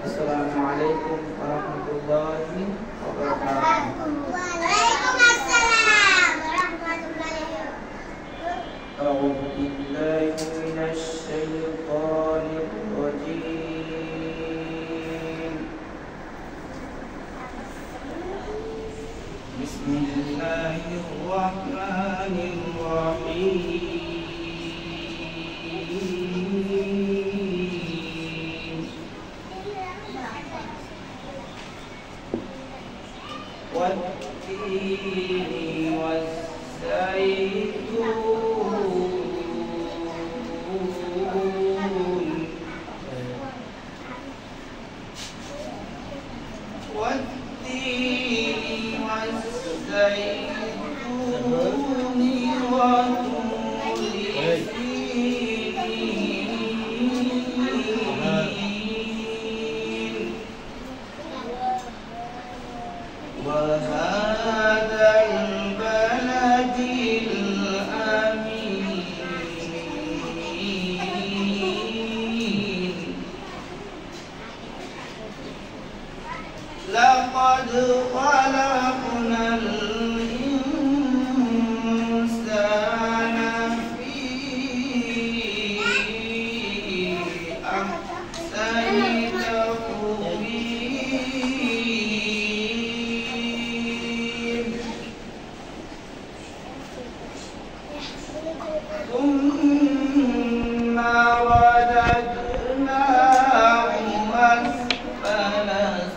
Assalamualaikum warahmatullahi wabarakatuh. Waalaikumsalam warahmatullahi wabarakatuh. A'udzu billahi minasy syaithanir rajim. Bismillahirrahmanirrahim. والتين والزيتون وطور سينين وهذا البلد الأمين لقد خلقنا الإنسان في أحسن تقويم ثم رددناه أسفل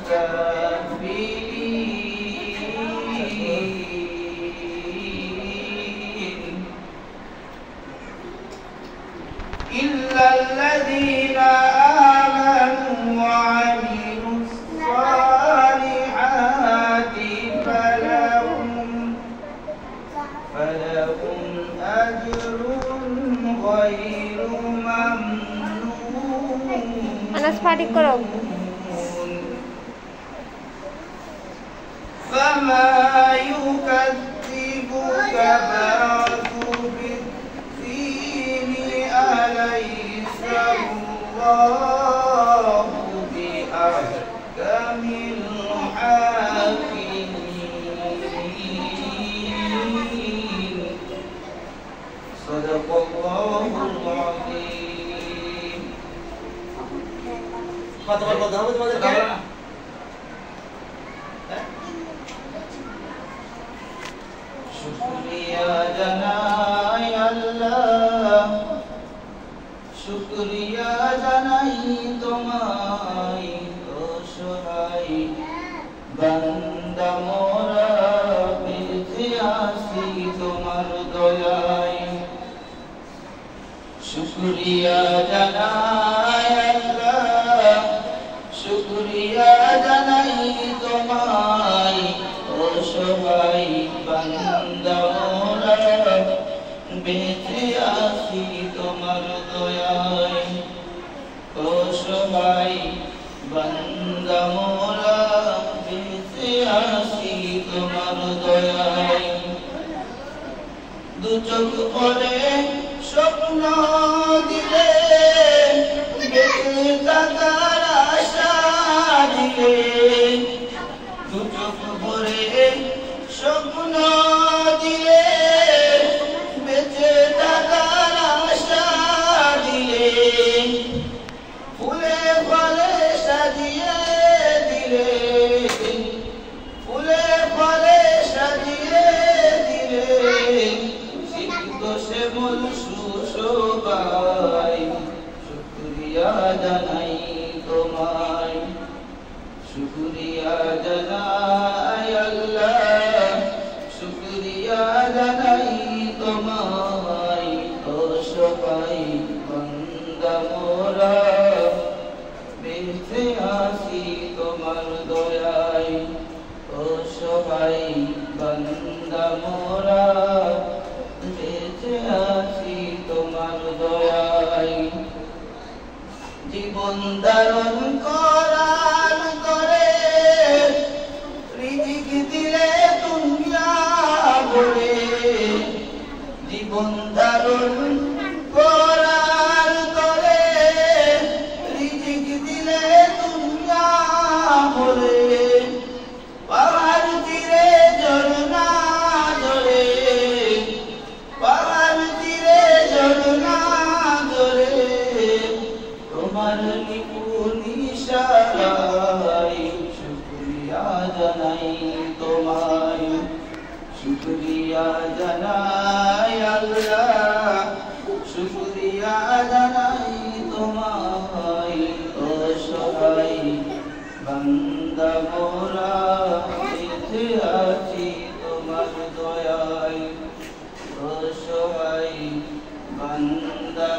سافلين إلا الذين آمنوا وعملوا الصالحات فلهم أجر غير ممنون Anas padik করো فما يكذبك بعد بالدين أليس الله بأحكم الحاكمين صدق الله العظيم কতবার বলতে হবে তোমাদেরকে? শুকরিয়া জানাই আল্লাহ, শুকরিয়া জানাই তোমায়, অসহায় বান্দা মোরা বেঁচে আছি তোমার দয়ায়। শুকরিয়া জানাই আল্লাহ, শুকরিয়া জানাই তোমায়, অসহায় বান্দা মোরা বেঁচে আছি তোমার দয়ায়। অসহায় বান্দা মোরা বেঁচে আছি তোমার দয়ায়। দু চোখ করে স্বপ্ন দিলে, বেঁচে থাকার আশা দিলে, দু চোখ ভরে স্বপ্ন দিলে, বেঁচে থাকার আশা দিলে, ফুলে ফলে সাজিয়ে দিলে, ফুলে ফলে সাজিয়ে দিলে, সিদ্ধ শ্যামল সুশোভায়। শুকরিয়া জানাই তোমায়, শুকরিয়া জানাই আল্লাহ, শুকরিয়া জানাই তোমায়, অসহায় বান্দা মোরা বেঁচে আছি তোমার দয়ায়। অসহায় বান্দা মোরা বেঁচে আছি তোমার দয়ায়। জীবন ধারণ করার করে রিজিক দিলে দুনিয়া ভরে, জীবন ধারণ করার করে রিজিক দিলে দুনিয়া মধ্যে আছি তোমার দয়ায়, অসহায় বান্দা